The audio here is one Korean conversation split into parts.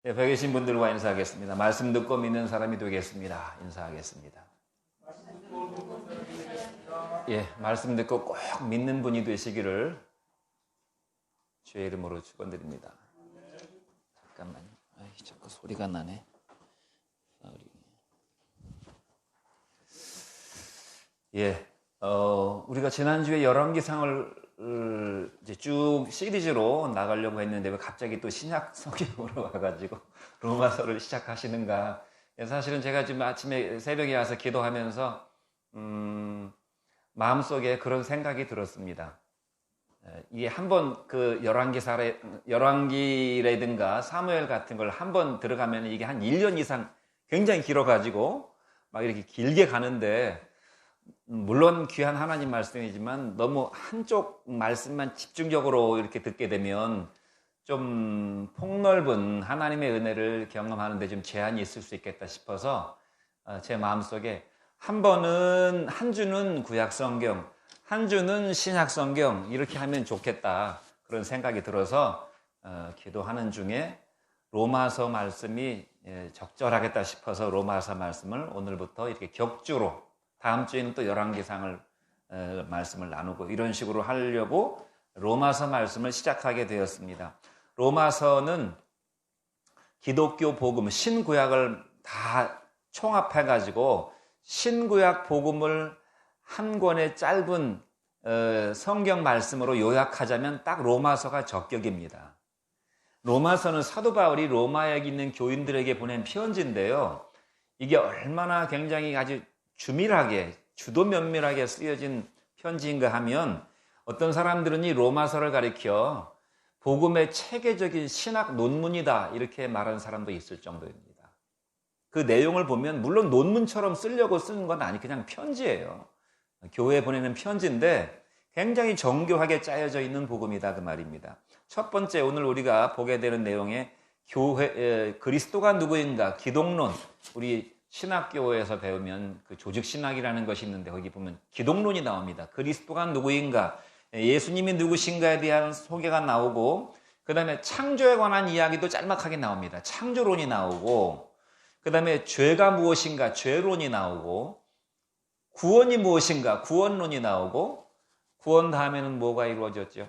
옆에 계신 분들과 인사하겠습니다. 말씀 듣고 믿는 사람이 되겠습니다. 인사하겠습니다. 말씀 듣고 꼭 믿는 분이 되시기를 주의 이름으로 축원드립니다. 잠깐만요. 자꾸 소리가 나네. 우리가 지난주에 열왕기상을 이제 쭉 시리즈로 나가려고 했는데 왜 갑자기 또 신약 성경으로 와가지고 로마서를 시작하시는가. 사실은 제가 지금 아침에 새벽에 와서 기도하면서 마음속에 그런 생각이 들었습니다. 이게 한번 그 열왕기라든가 사무엘 같은 걸 한번 들어가면 이게 한 1년 이상 굉장히 길어가지고 막 이렇게 길게 가는데, 물론 귀한 하나님 말씀이지만 너무 한쪽 말씀만 집중적으로 이렇게 듣게 되면 좀 폭넓은 하나님의 은혜를 경험하는 데 좀 제한이 있을 수 있겠다 싶어서 제 마음속에 한 주는 구약 성경, 한 주는 신약 성경 이렇게 하면 좋겠다, 그런 생각이 들어서 기도하는 중에 로마서 말씀이 적절하겠다 싶어서 로마서 말씀을 오늘부터 이렇게 격주로, 다음 주에는 또 열왕기상을 말씀을 나누고 이런 식으로 하려고 로마서 말씀을 시작하게 되었습니다. 로마서는 기독교 복음, 신구약을 다 총합해가지고 신구약 복음을 한 권의 짧은 성경 말씀으로 요약하자면 딱 로마서가 적격입니다. 로마서는 사도 바울이 로마에 있는 교인들에게 보낸 편지인데요. 이게 얼마나 굉장히 아주 주밀하게, 주도 면밀하게 쓰여진 편지인가 하면 어떤 사람들은 이 로마서를 가리켜 복음의 체계적인 신학 논문이다 이렇게 말하는 사람도 있을 정도입니다. 그 내용을 보면 물론 논문처럼 쓰려고 쓰는 건 아니, 그냥 편지예요. 교회에 보내는 편지인데 굉장히 정교하게 짜여져 있는 복음이다 그 말입니다. 첫 번째, 오늘 우리가 보게 되는 내용에 그리스도가 누구인가, 기독론, 우리 신학교에서 배우면 그 조직신학이라는 것이 있는데 거기 보면 기독론이 나옵니다. 그리스도가 누구인가, 예수님이 누구신가에 대한 소개가 나오고, 그 다음에 창조에 관한 이야기도 짤막하게 나옵니다. 창조론이 나오고, 그 다음에 죄가 무엇인가, 죄론이 나오고, 구원이 무엇인가, 구원론이 나오고, 구원 다음에는 뭐가 이루어졌죠?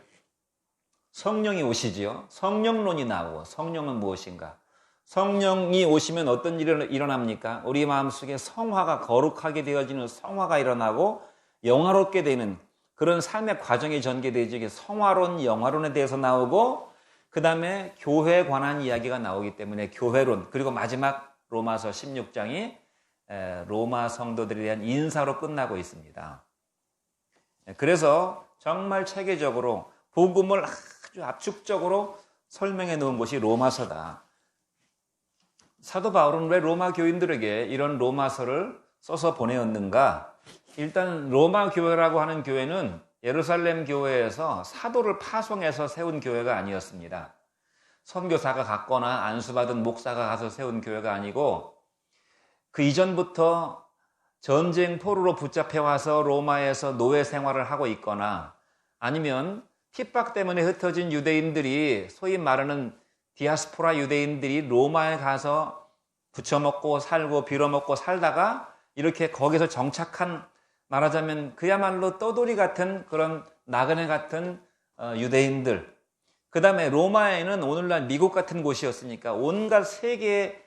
성령이 오시지요. 성령론이 나오고, 성령은 무엇인가? 성령이 오시면 어떤 일이 일어납니까? 우리 마음속에 성화가, 거룩하게 되어지는 성화가 일어나고 영화롭게 되는 그런 삶의 과정이 전개되지. 성화론, 영화론에 대해서 나오고, 그 다음에 교회에 관한 이야기가 나오기 때문에 교회론, 그리고 마지막 로마서 16장이 로마 성도들에 대한 인사로 끝나고 있습니다. 그래서 정말 체계적으로 복음을 아주 압축적으로 설명해 놓은 것이 로마서다. 사도 바울은 왜 로마 교인들에게 이런 로마서를 써서 보내었는가? 일단 로마 교회라고 하는 교회는 예루살렘 교회에서 사도를 파송해서 세운 교회가 아니었습니다. 선교사가 갔거나 안수받은 목사가 가서 세운 교회가 아니고, 그 이전부터 전쟁 포로로 붙잡혀와서 로마에서 노예 생활을 하고 있거나, 아니면 핍박 때문에 흩어진 유대인들이, 소위 말하는 디아스포라 유대인들이 로마에 가서 부쳐먹고 살고 빌어먹고 살다가 이렇게 거기서 정착한, 말하자면 그야말로 떠돌이 같은 그런 나그네 같은 유대인들, 그 다음에 로마에는 오늘날 미국 같은 곳이었으니까 온갖 세계의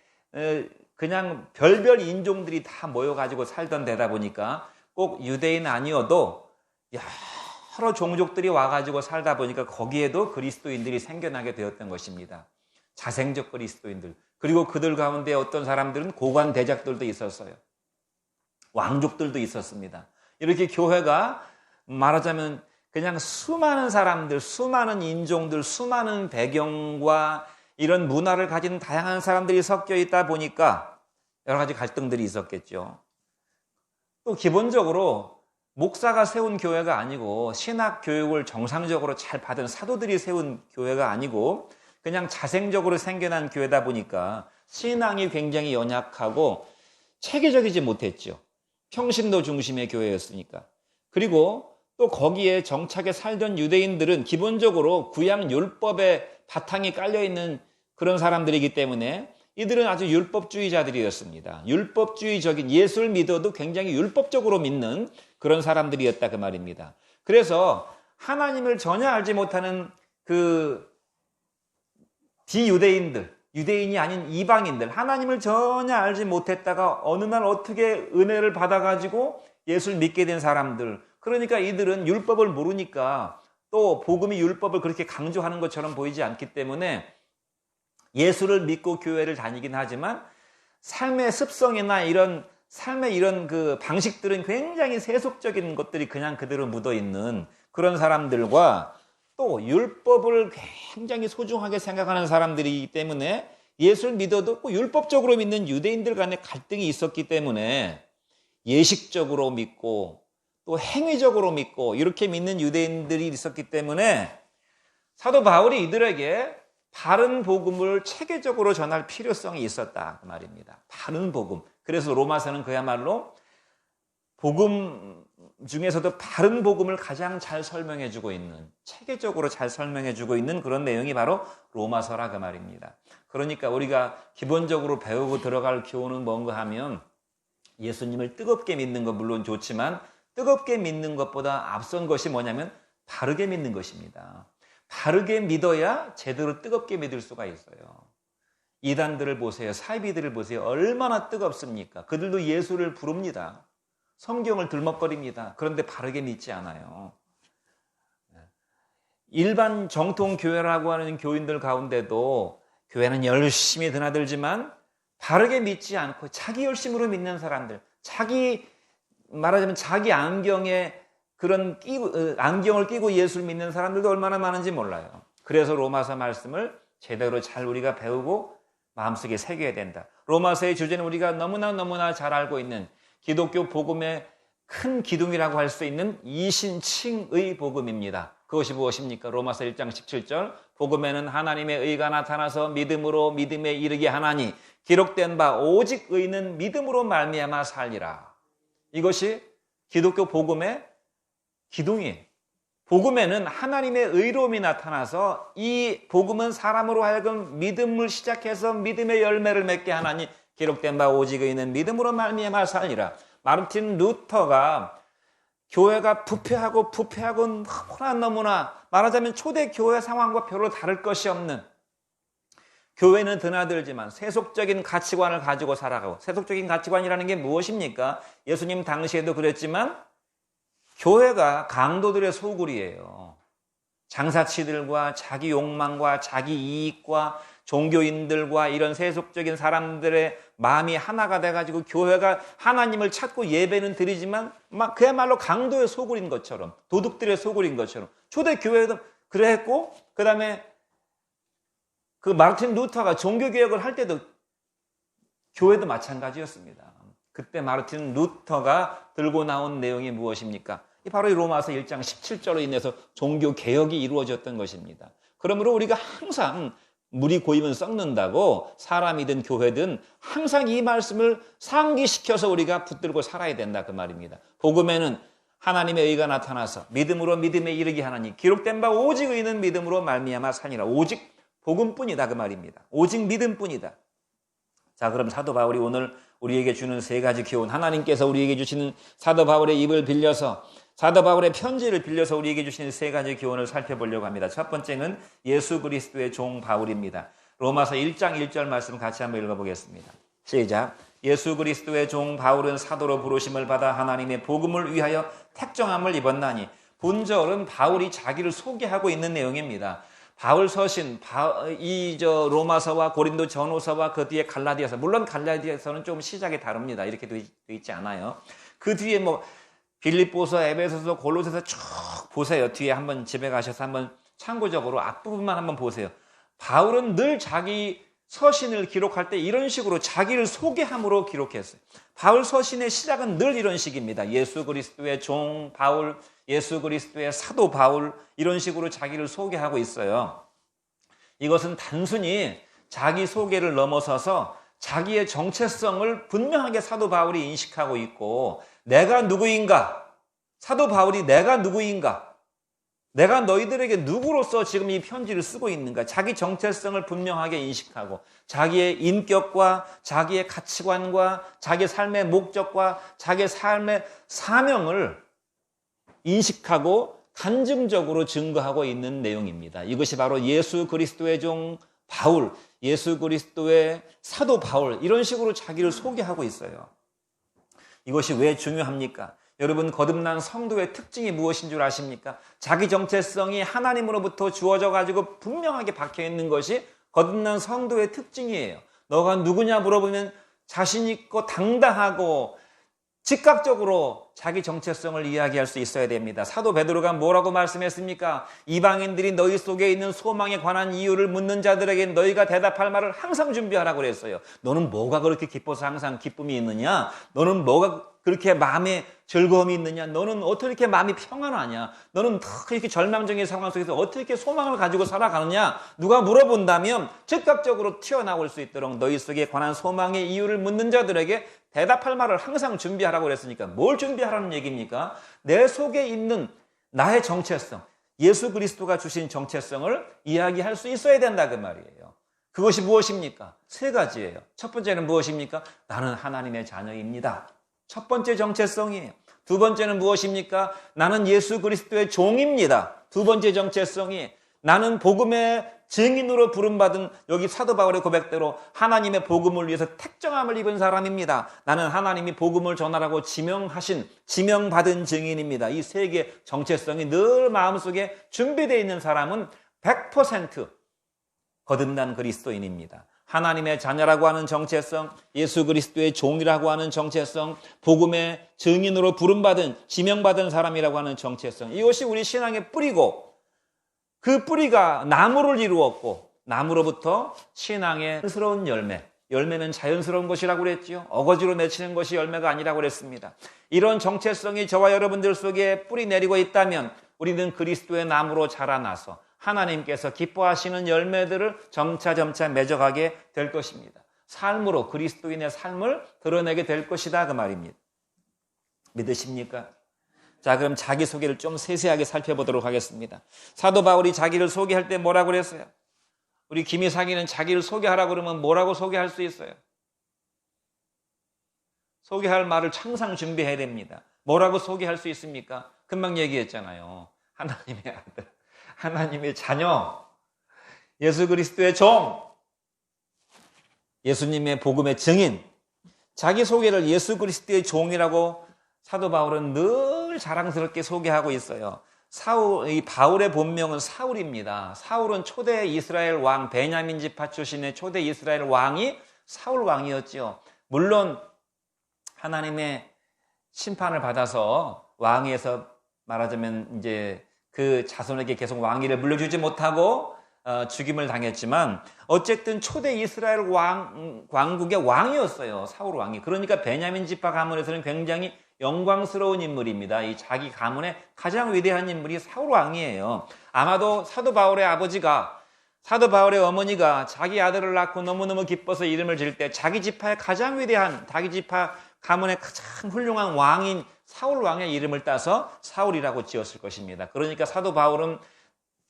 그냥 별별 인종들이 다 모여가지고 살던 데다 보니까 꼭 유대인 아니어도 여러 종족들이 와가지고 살다 보니까 거기에도 그리스도인들이 생겨나게 되었던 것입니다. 자생적 그리스도인들. 그리고 그들 가운데 어떤 사람들은 고관 대작들도 있었어요. 왕족들도 있었습니다. 이렇게 교회가 말하자면 그냥 수많은 사람들, 수많은 인종들, 수많은 배경과 이런 문화를 가진 다양한 사람들이 섞여 있다 보니까 여러 가지 갈등들이 있었겠죠. 또 기본적으로 목사가 세운 교회가 아니고, 신학 교육을 정상적으로 잘 받은 사도들이 세운 교회가 아니고 그냥 자생적으로 생겨난 교회다 보니까 신앙이 굉장히 연약하고 체계적이지 못했죠. 평신도 중심의 교회였으니까. 그리고 또 거기에 정착해 살던 유대인들은 기본적으로 구약 율법에 바탕이 깔려있는 그런 사람들이기 때문에 이들은 아주 율법주의자들이었습니다. 율법주의적인, 예수를 믿어도 굉장히 율법적으로 믿는 그런 사람들이었다 그 말입니다. 그래서 하나님을 전혀 알지 못하는 그 비유대인들, 유대인이 아닌 이방인들, 하나님을 전혀 알지 못했다가 어느 날 어떻게 은혜를 받아가지고 예수를 믿게 된 사람들, 그러니까 이들은 율법을 모르니까 또 복음이 율법을 그렇게 강조하는 것처럼 보이지 않기 때문에 예수를 믿고 교회를 다니긴 하지만 삶의 습성이나 이런 삶의 이런 그 방식들은 굉장히 세속적인 것들이 그냥 그대로 묻어 있는 그런 사람들과 또 율법을 굉장히 소중하게 생각하는 사람들이기 때문에 예수를 믿어도 율법적으로 믿는 유대인들 간에 갈등이 있었기 때문에 예식적으로 믿고 또 행위적으로 믿고 이렇게 믿는 유대인들이 있었기 때문에 사도 바울이 이들에게 바른 복음을 체계적으로 전할 필요성이 있었다 그 말입니다. 바른 복음. 그래서 로마서는 그야말로 복음 중에서도 바른 복음을 가장 잘 설명해주고 있는, 체계적으로 잘 설명해주고 있는 그런 내용이 바로 로마서라 그 말입니다. 그러니까 우리가 기본적으로 배우고 들어갈 교훈은 뭔가 하면 예수님을 뜨겁게 믿는 것 물론 좋지만 뜨겁게 믿는 것보다 앞선 것이 뭐냐면 바르게 믿는 것입니다. 바르게 믿어야 제대로 뜨겁게 믿을 수가 있어요. 이단들을 보세요. 사이비들을 보세요. 얼마나 뜨겁습니까? 그들도 예수를 부릅니다. 성경을 들먹거립니다. 그런데 바르게 믿지 않아요. 일반 정통 교회라고 하는 교인들 가운데도 교회는 열심히 드나들지만 바르게 믿지 않고 자기 열심으로 믿는 사람들, 말하자면 자기 안경에 그런 안경을 끼고 예수를 믿는 사람들도 얼마나 많은지 몰라요. 그래서 로마서 말씀을 제대로 잘 우리가 배우고 마음속에 새겨야 된다. 로마서의 주제는 우리가 너무나 잘 알고 있는 기독교 복음의 큰 기둥이라고 할 수 있는 이신칭의 복음입니다. 그것이 무엇입니까? 로마서 1장 17절 복음에는 하나님의 의가 나타나서 믿음으로 믿음에 이르게 하나니 기록된 바 오직 의는 믿음으로 말미암아 살리라. 이것이 기독교 복음의 기둥이에요. 복음에는 하나님의 의로움이 나타나서 이 복음은 사람으로 하여금 믿음을 시작해서 믿음의 열매를 맺게 하나니 기록된 바 오직 의는 믿음으로 말미암아 살리라. 마르틴 루터가 교회가 부패하고 너무나 말하자면 초대 교회 상황과 별로 다를 것이 없는, 교회는 드나들지만 세속적인 가치관을 가지고 살아가고, 세속적인 가치관이라는 게 무엇입니까? 예수님 당시에도 그랬지만 교회가 강도들의 소굴이에요. 장사치들과 자기 욕망과 자기 이익과 종교인들과 이런 세속적인 사람들의 마음이 하나가 돼가지고 교회가 하나님을 찾고 예배는 드리지만 막 그야말로 강도의 소굴인 것처럼, 도둑들의 소굴인 것처럼 초대 교회도 그랬고, 그 다음에 그 마르틴 루터가 종교개혁을 할 때도 교회도 마찬가지였습니다. 그때 마르틴 루터가 들고 나온 내용이 무엇입니까? 바로 이 로마서 1장 17절로 인해서 종교개혁이 이루어졌던 것입니다. 그러므로 우리가 항상 물이 고이면 썩는다고, 사람이든 교회든 항상 이 말씀을 상기시켜서 우리가 붙들고 살아야 된다 그 말입니다. 복음에는 하나님의 의가 나타나서 믿음으로 믿음에 이르게 하나니 기록된 바 오직 의는 믿음으로 말미암아 살리라. 오직 복음뿐이다 그 말입니다. 오직 믿음뿐이다. 자, 그럼 사도 바울이 오늘 우리에게 주는 세 가지 교훈, 하나님께서 우리에게 주시는 사도 바울의 입을 빌려서, 사도 바울의 편지를 빌려서 우리에게 주시는 세 가지 교훈을 살펴보려고 합니다. 첫 번째는 예수 그리스도의 종 바울입니다. 로마서 1장 1절 말씀 같이 한번 읽어보겠습니다. 시작. 예수 그리스도의 종 바울은 사도로 부르심을 받아 하나님의 복음을 위하여 택정함을 입었나니. 본절은 바울이 자기를 소개하고 있는 내용입니다. 바울 서신, 로마서와 고린도 전후서와 그 뒤에 갈라디아서, 물론 갈라디아서는 좀 시작이 다릅니다. 이렇게 돼 있지 않아요. 그 뒤에 빌립보서, 에베소서, 골로새서 쭉 보세요. 뒤에 한번 집에 가셔서 한번 참고적으로 앞부분만 한번 보세요. 바울은 늘 자기 서신을 기록할 때 이런 식으로 자기를 소개함으로 기록했어요. 바울 서신의 시작은 늘 이런 식입니다. 예수 그리스도의 종 바울, 예수 그리스도의 사도 바울, 이런 식으로 자기를 소개하고 있어요. 이것은 단순히 자기 소개를 넘어서서 자기의 정체성을 분명하게 사도 바울이 인식하고 있고, 내가 누구인가? 사도 바울이 내가 누구인가? 내가 너희들에게 누구로서 지금 이 편지를 쓰고 있는가? 자기 정체성을 분명하게 인식하고 자기의 인격과 자기의 가치관과 자기의 삶의 목적과 자기의 삶의 사명을 인식하고 간증적으로 증거하고 있는 내용입니다. 이것이 바로 예수 그리스도의 종 바울, 예수 그리스도의 사도 바울, 이런 식으로 자기를 소개하고 있어요. 이것이 왜 중요합니까? 여러분, 거듭난 성도의 특징이 무엇인 줄 아십니까? 자기 정체성이 하나님으로부터 주어져 가지고 분명하게 박혀 있는 것이 거듭난 성도의 특징이에요. 너가 누구냐 물어보면 자신 있고 당당하고 즉각적으로 자기 정체성을 이야기할 수 있어야 됩니다. 사도 베드로가 뭐라고 말씀했습니까? 이방인들이 너희 속에 있는 소망에 관한 이유를 묻는 자들에게 너희가 대답할 말을 항상 준비하라고 그랬어요. 너는 뭐가 그렇게 기뻐서 항상 기쁨이 있느냐? 너는 뭐가 그렇게 마음에 즐거움이 있느냐? 너는 어떻게 이렇게 마음이 평안하냐? 너는 이렇게 절망적인 상황 속에서 어떻게 소망을 가지고 살아가느냐? 누가 물어본다면 즉각적으로 튀어나올 수 있도록 너희 속에 관한 소망의 이유를 묻는 자들에게 대답할 말을 항상 준비하라고 그랬으니까 뭘 준비하라는 얘기입니까? 내 속에 있는 나의 정체성, 예수 그리스도가 주신 정체성을 이야기할 수 있어야 된다 그 말이에요. 그것이 무엇입니까? 세 가지예요. 첫 번째는 무엇입니까? 나는 하나님의 자녀입니다. 첫 번째 정체성이에요. 두 번째는 무엇입니까? 나는 예수 그리스도의 종입니다. 두 번째 정체성이 나는 복음의 증인으로 부름받은, 여기 사도 바울의 고백대로 하나님의 복음을 위해서 택정함을 입은 사람입니다. 나는 하나님이 복음을 전하라고 지명받은 증인입니다. 이 세 개의 정체성이 늘 마음속에 준비되어 있는 사람은 100% 거듭난 그리스도인입니다. 하나님의 자녀라고 하는 정체성, 예수 그리스도의 종이라고 하는 정체성, 복음의 증인으로 부름받은, 지명받은 사람이라고 하는 정체성, 이것이 우리 신앙의 뿌리고 그 뿌리가 나무를 이루었고 나무로부터 신앙의 자연스러운 열매는 자연스러운 것이라고 그랬지요. 어거지로 맺히는 것이 열매가 아니라고 그랬습니다. 이런 정체성이 저와 여러분들 속에 뿌리 내리고 있다면 우리는 그리스도의 나무로 자라나서 하나님께서 기뻐하시는 열매들을 점차 맺어가게 될 것입니다. 삶으로 그리스도인의 삶을 드러내게 될 것이다 그 말입니다. 믿으십니까? 자, 그럼 자기소개를 좀 세세하게 살펴보도록 하겠습니다. 사도 바울이 자기를 소개할 때 뭐라고 그랬어요? 우리 김이상이는 자기를 소개하라고 그러면 뭐라고 소개할 수 있어요? 소개할 말을 항상 준비해야 됩니다. 뭐라고 소개할 수 있습니까? 금방 얘기했잖아요. 하나님의 아들, 하나님의 자녀, 예수 그리스도의 종, 예수님의 복음의 증인. 자기소개를 예수 그리스도의 종이라고 사도 바울은 늘 자랑스럽게 소개하고 있어요. 이 바울의 본명은 사울입니다. 사울은 초대 이스라엘 왕, 베냐민 지파 출신의 초대 이스라엘 왕이 사울 왕이었지요. 물론 하나님의 심판을 받아서 왕위에서 말하자면 이제 그 자손에게 계속 왕위를 물려주지 못하고 죽임을 당했지만 어쨌든 초대 이스라엘 왕국의 왕이었어요. 사울 왕이. 그러니까 베냐민 지파 가문에서는 굉장히 영광스러운 인물입니다. 이 자기 가문의 가장 위대한 인물이 사울 왕이에요. 아마도 사도 바울의 어머니가 자기 아들을 낳고 너무너무 기뻐서 이름을 지을 때 자기 지파의 가장 위대한, 자기 지파 가문의 가장 훌륭한 왕인 사울 왕의 이름을 따서 사울이라고 지었을 것입니다. 그러니까 사도 바울은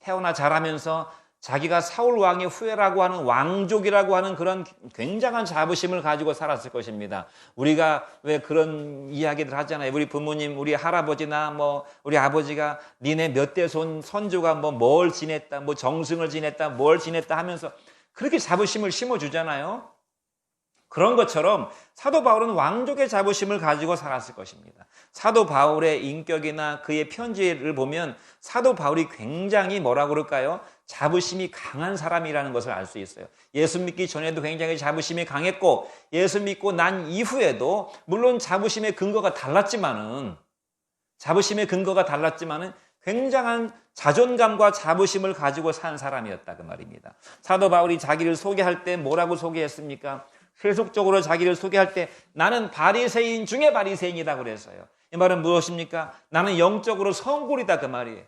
태어나 자라면서 자기가 사울 왕의 후예라고 하는 왕족이라고 하는 그런 굉장한 자부심을 가지고 살았을 것입니다. 우리가 왜 그런 이야기들 하잖아요. 우리 부모님, 우리 할아버지나 우리 아버지가 니네 몇 대 선조가 뭘 지냈다, 정승을 지냈다, 뭘 지냈다 하면서 그렇게 자부심을 심어주잖아요. 그런 것처럼 사도 바울은 왕족의 자부심을 가지고 살았을 것입니다. 사도 바울의 인격이나 그의 편지를 보면 사도 바울이 굉장히 뭐라고 그럴까요? 자부심이 강한 사람이라는 것을 알 수 있어요. 예수 믿기 전에도 굉장히 자부심이 강했고 예수 믿고 난 이후에도 물론 자부심의 근거가 달랐지만은 굉장한 자존감과 자부심을 가지고 산 사람이었다 그 말입니다. 사도 바울이 자기를 소개할 때 뭐라고 소개했습니까? 세속적으로 자기를 소개할 때 나는 바리새인 중에 바리새인이다 그랬어요. 이 말은 무엇입니까? 나는 영적으로 성골이다 그 말이에요.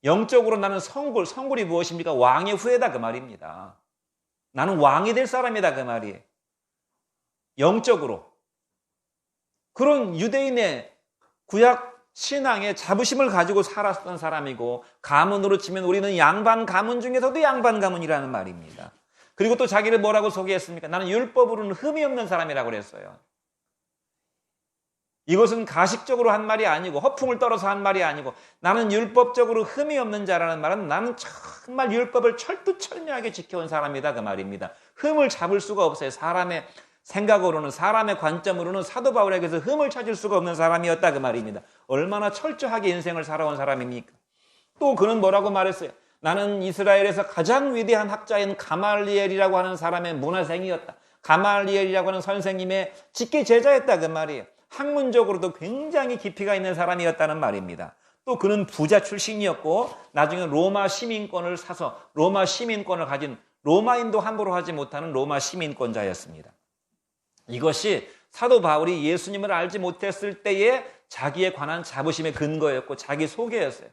영적으로 나는 성골이 무엇입니까? 왕의 후예다 그 말입니다. 나는 왕이 될 사람이다 그 말이에요. 영적으로. 그런 유대인의 구약 신앙의 자부심을 가지고 살았던 사람이고, 가문으로 치면 우리는 양반 가문 중에서도 양반 가문이라는 말입니다. 그리고 또 자기를 뭐라고 소개했습니까? 나는 율법으로는 흠이 없는 사람이라고 그랬어요. 이것은 가식적으로 한 말이 아니고 허풍을 떨어서 한 말이 아니고, 나는 율법적으로 흠이 없는 자라는 말은 나는 정말 율법을 철두철미하게 지켜온 사람이다, 그 말입니다. 흠을 잡을 수가 없어요. 사람의 생각으로는, 사람의 관점으로는 사도 바울에게서 흠을 찾을 수가 없는 사람이었다, 그 말입니다. 얼마나 철저하게 인생을 살아온 사람입니까? 또 그는 뭐라고 말했어요? 나는 이스라엘에서 가장 위대한 학자인 가말리엘이라고 하는 사람의 문화생이었다. 가말리엘이라고 하는 선생님의 직계 제자였다, 그 말이에요. 학문적으로도 굉장히 깊이가 있는 사람이었다는 말입니다. 또 그는 부자 출신이었고, 나중에 로마 시민권을 사서 로마 시민권을 가진, 로마인도 함부로 하지 못하는 로마 시민권자였습니다. 이것이 사도 바울이 예수님을 알지 못했을 때의 자기에 관한 자부심의 근거였고 자기 소개였어요.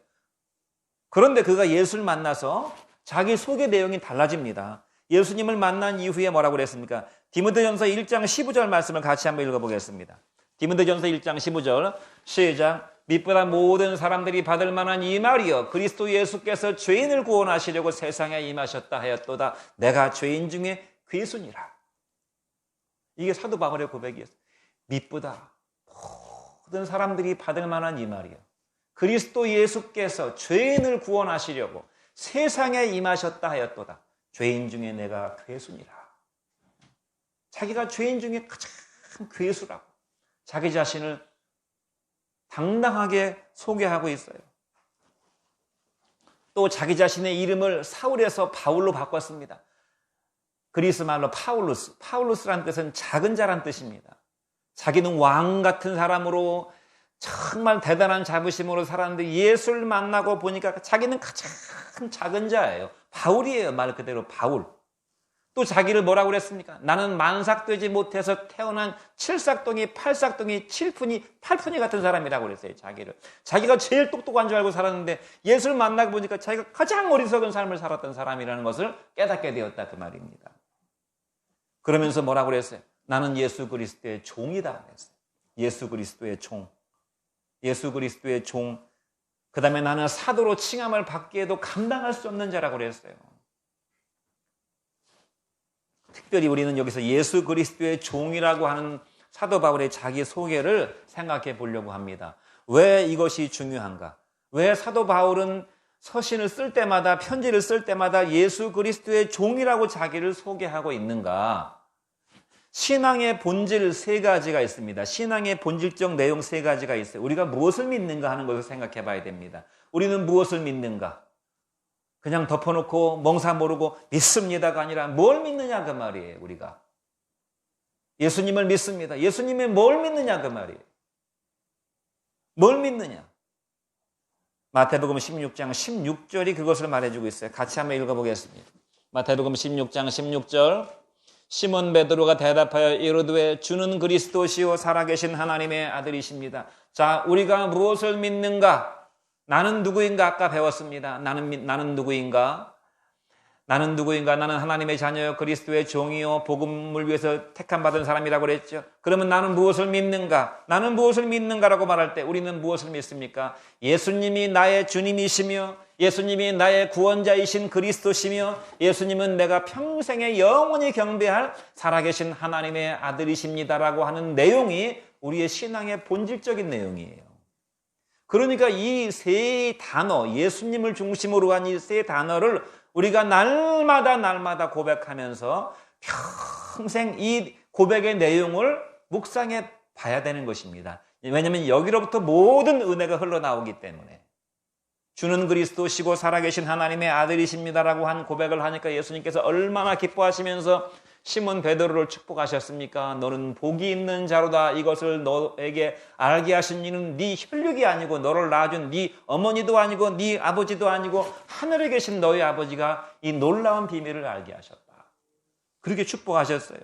그런데 그가 예수를 만나서 자기 소개 내용이 달라집니다. 예수님을 만난 이후에 뭐라고 그랬습니까? 디모데전서 1장 15절 말씀을 같이 한번 읽어보겠습니다. 디모데전서 1장 15절 시작. 밑보다 모든 사람들이 받을 만한 이 말이여, 그리스도 예수께서 죄인을 구원하시려고 세상에 임하셨다 하였도다. 내가 죄인 중에 괴순이라. 이게 사도 바울의 고백이었어요. 밑보다 모든 사람들이 받을 만한 이 말이여, 그리스도 예수께서 죄인을 구원하시려고 세상에 임하셨다 하였도다. 죄인 중에 내가 괴순이라. 자기가 죄인 중에 가장 괴수라고 자기 자신을 당당하게 소개하고 있어요. 또 자기 자신의 이름을 사울에서 바울로 바꿨습니다. 그리스 말로 파울루스. 파울루스라는 뜻은 작은 자란 뜻입니다. 자기는 왕 같은 사람으로 정말 대단한 자부심으로 살았는데 예수를 만나고 보니까 자기는 가장 작은 자예요. 바울이에요. 말 그대로 바울. 또 자기를 뭐라고 그랬습니까? 나는 만삭되지 못해서 태어난 7삭둥이, 8삭둥이, 7푼이, 8푼이 같은 사람이라고 그랬어요. 자기를. 자기가 제일 똑똑한 줄 알고 살았는데 예수를 만나고 보니까 자기가 가장 어리석은 삶을 살았던 사람이라는 것을 깨닫게 되었다, 그 말입니다. 그러면서 뭐라고 그랬어요? 나는 예수 그리스도의 종이다 그랬어요. 예수 그리스도의 종. 예수 그리스도의 종. 그 다음에 나는 사도로 칭함을 받기에도 감당할 수 없는 자라고 그랬어요. 특별히 우리는 여기서 예수 그리스도의 종이라고 하는 사도 바울의 자기 소개를 생각해 보려고 합니다. 왜 이것이 중요한가? 왜 사도 바울은 서신을 쓸 때마다, 편지를 쓸 때마다 예수 그리스도의 종이라고 자기를 소개하고 있는가? 신앙의 본질 세 가지가 있습니다. 신앙의 본질적 내용 세 가지가 있어요. 우리가 무엇을 믿는가 하는 것을 생각해 봐야 됩니다. 우리는 무엇을 믿는가? 그냥 덮어놓고 멍사 모르고 믿습니다가 아니라 뭘 믿느냐 그 말이에요. 우리가 예수님을 믿습니다. 예수님이 뭘 믿느냐 그 말이에요. 뭘 믿느냐? 마태복음 16장 16절이 그것을 말해주고 있어요. 같이 한번 읽어보겠습니다. 마태복음 16장 16절. 시몬 베드로가 대답하여 이르되 주는 그리스도시요 살아계신 하나님의 아들이십니다. 자, 우리가 무엇을 믿는가? 나는 누구인가? 아까 배웠습니다. 나는 누구인가? 나는 누구인가? 나는 하나님의 자녀요, 그리스도의 종이요, 복음을 위해서 택함받은 사람이라고 그랬죠. 그러면 나는 무엇을 믿는가? 나는 무엇을 믿는가라고 말할 때 우리는 무엇을 믿습니까? 예수님이 나의 주님이시며 예수님이 나의 구원자이신 그리스도시며 예수님은 내가 평생에 영원히 경배할 살아계신 하나님의 아들이십니다라고 하는 내용이 우리의 신앙의 본질적인 내용이에요. 그러니까 이 세 단어, 예수님을 중심으로 한 이 세 단어를 우리가 날마다 고백하면서 평생 이 고백의 내용을 묵상해 봐야 되는 것입니다. 왜냐하면 여기로부터 모든 은혜가 흘러나오기 때문에. 주는 그리스도시고 살아계신 하나님의 아들이십니다라고 한 고백을 하니까 예수님께서 얼마나 기뻐하시면서 시몬 베드로를 축복하셨습니까? 너는 복이 있는 자로다. 이것을 너에게 알게 하신 이는 네 혈육이 아니고 너를 낳아준 네 어머니도 아니고 네 아버지도 아니고 하늘에 계신 너희 아버지가 이 놀라운 비밀을 알게 하셨다. 그렇게 축복하셨어요.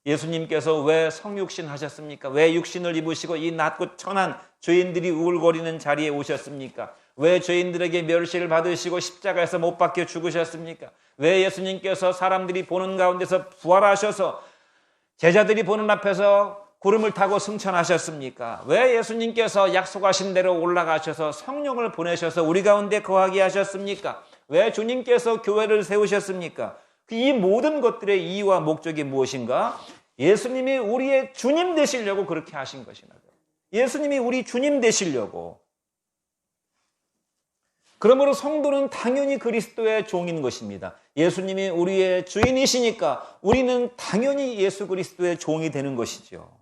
예수님께서 왜 성육신 하셨습니까? 왜 육신을 입으시고 이 낮고 천한 죄인들이 우울거리는 자리에 오셨습니까? 왜 죄인들에게 멸시를 받으시고 십자가에서 못 박혀 죽으셨습니까? 왜 예수님께서 사람들이 보는 가운데서 부활하셔서 제자들이 보는 앞에서 구름을 타고 승천하셨습니까? 왜 예수님께서 약속하신 대로 올라가셔서 성령을 보내셔서 우리 가운데 거하게 하셨습니까? 왜 주님께서 교회를 세우셨습니까? 이 모든 것들의 이유와 목적이 무엇인가? 예수님이 우리의 주님 되시려고 그렇게 하신 것이나. 예수님이 우리 주님 되시려고. 그러므로 성도는 당연히 그리스도의 종인 것입니다. 예수님이 우리의 주인이시니까 우리는 당연히 예수 그리스도의 종이 되는 것이죠.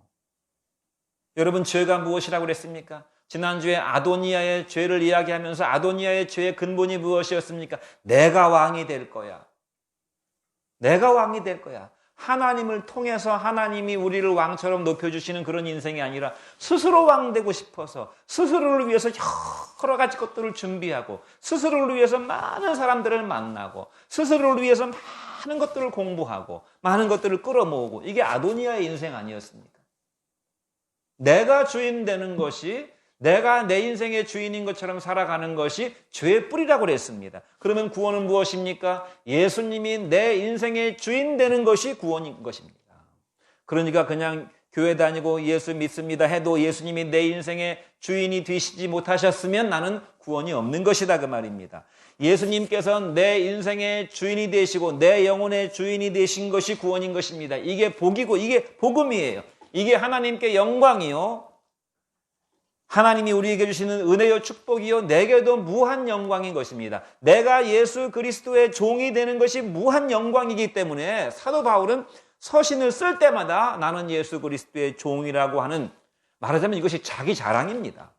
여러분, 죄가 무엇이라고 그랬습니까? 지난주에 아도니아의 죄를 이야기하면서 아도니아의 죄의 근본이 무엇이었습니까? 내가 왕이 될 거야. 내가 왕이 될 거야. 하나님을 통해서 하나님이 우리를 왕처럼 높여주시는 그런 인생이 아니라 스스로 왕 되고 싶어서 스스로를 위해서 여러 가지 것들을 준비하고 스스로를 위해서 많은 사람들을 만나고 스스로를 위해서 많은 것들을 공부하고 많은 것들을 끌어모으고 이게 아도니아의 인생 아니었습니까? 내가 주인 되는 것이 내가 내 인생의 주인인 것처럼 살아가는 것이 죄의 뿌리라고 그랬습니다. 그러면 구원은 무엇입니까? 예수님이 내 인생의 주인 되는 것이 구원인 것입니다. 그러니까 그냥 교회 다니고 예수 믿습니다 해도 예수님이 내 인생의 주인이 되시지 못하셨으면 나는 구원이 없는 것이다 그 말입니다. 예수님께서 내 인생의 주인이 되시고 내 영혼의 주인이 되신 것이 구원인 것입니다. 이게 복이고 이게 복음이에요. 이게 하나님께 영광이요. 하나님이 우리에게 주시는 은혜요 축복이요 내게도 무한 영광인 것입니다. 내가 예수 그리스도의 종이 되는 것이 무한 영광이기 때문에 사도 바울은 서신을 쓸 때마다 나는 예수 그리스도의 종이라고 하는, 말하자면 이것이 자기 자랑입니다.